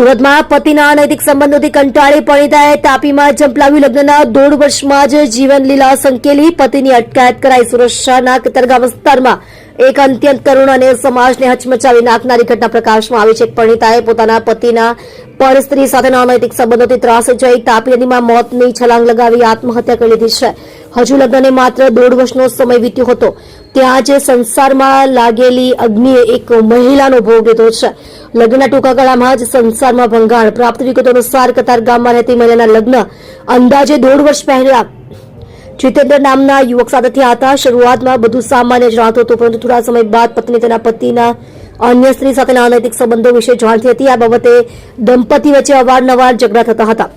સુરતમાં પતિના અનૈતિક સંબંધોથી કંટાળી પરિણીતાએ તાપીમાં ઝંપલાવ્યું. લગ્નના 1.5 વર્ષમાં જ જીવનલીલા સંકેલી, પતિની અટકાયત કરાઈ. સુરત શહેરના કતરગામ વિસ્તારમાં એક અત્યંત કરુણ અને સમાજને હચમચાવી નાખનારી ઘટના પ્રકાશમાં આવી છે. એક પરિણીતાએ પોતાના પતિના પરસ્ત્રી સાથેના અનૈતિક સંબંધોથી ત્રાસી જઈ તાપી નદીમાં મોતની છલાંગ લગાવી આત્મહત્યા કરી લીધી છે. હજુ લગ્નને માત્ર 1.5 વર્ષનો સમય વીત્યો હતો ત્યાં જ સંસારમાં લાગેલી અગ્નિએ એક મહિલાનો ભોગ લીધો છે. લગ્નના ટૂંકા ગાળામાં જ સંસારમાં ભંગાણ. પ્રાપ્ત વિગતો અનુસાર કતારગામમાં રહેતી મહિલાના લગ્ન અંદાજે 1.5 વર્ષ પહેલા જીતેન્દ્ર નામના યુવક સાથે થયા હતા. શરૂઆતમાં બધું સામાન્ય જણાતું હતું, પરંતુ થોડા સમય બાદ પત્ની તેના પતિના અન્ય સ્ત્રી સાથેના અનૈતિક સંબંધો વિશે જાણતી હતી. આ બાબતે દંપતી વચ્ચે અવારનવાર ઝઘડા થતા હતા.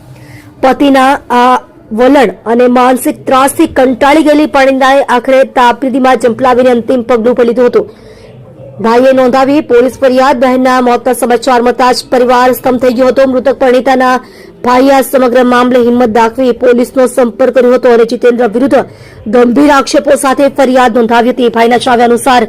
પતિના આ વલણ અને માનસિક ત્રાસથી કંટાળી ગયેલી પરિણીતાએ આખરે તાપી નદીમાં ઝંપલાવીને અંતિમ પગલું ભરી લીધું હતું. ભાઈએ નોંધાવી પોલીસ ફરિયાદ. બહેનના મોતના સમાચાર મળતા જ પરિવાર સ્તંભ થઈ ગયો હતો. મૃતક પરિણીતાના ભાઈએ આ સમગ્ર મામલે હિંમત દાખવી પોલીસનો સંપર્ક કર્યો હતો અને જીતેન્દ્ર વિરુદ્ધ ગંભીર આક્ષેપો સાથે ફરિયાદ નોંધાવી હતી. ભાઈના જણાવ્યા અનુસાર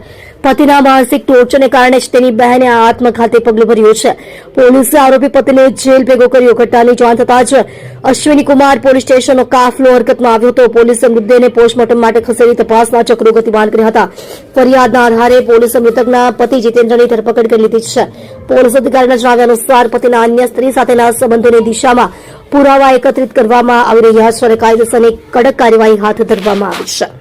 પતિના માનસિક ટોર્ચરને કારણે જ તેની બહેને આ આત્મઘાતી પગલું ભર્યું છે. પોલીસે આરોપી પતિને જેલ ભેગો કર્યો. ઘટનાની જાણ થતાં જ અશ્વિની કુમાર પોલીસ સ્ટેશનનો કાફલો હરકતમાં આવ્યો હતો. પોલીસે મૃતદેહને પોસ્ટમોર્ટમ માટે ખસેડી તપાસના ચક્રો ગતિમાન કર્યા હતા. ફરિયાદના આધારે પોલીસે મૃતકના પતિ જીતેન્દ્રની ધરપકડ કરી લીધી છે. પોલીસ અધિકારીના જણાવ્યા અનુસાર પતિના અન્ય સ્ત્રી સાથેના સંબંધોની દિશામાં પુરાવા એકત્રિત કરવામાં આવી રહ્યા છે અને કાયદેસરની કડક કાર્યવાહી હાથ ધરવામાં આવી છે.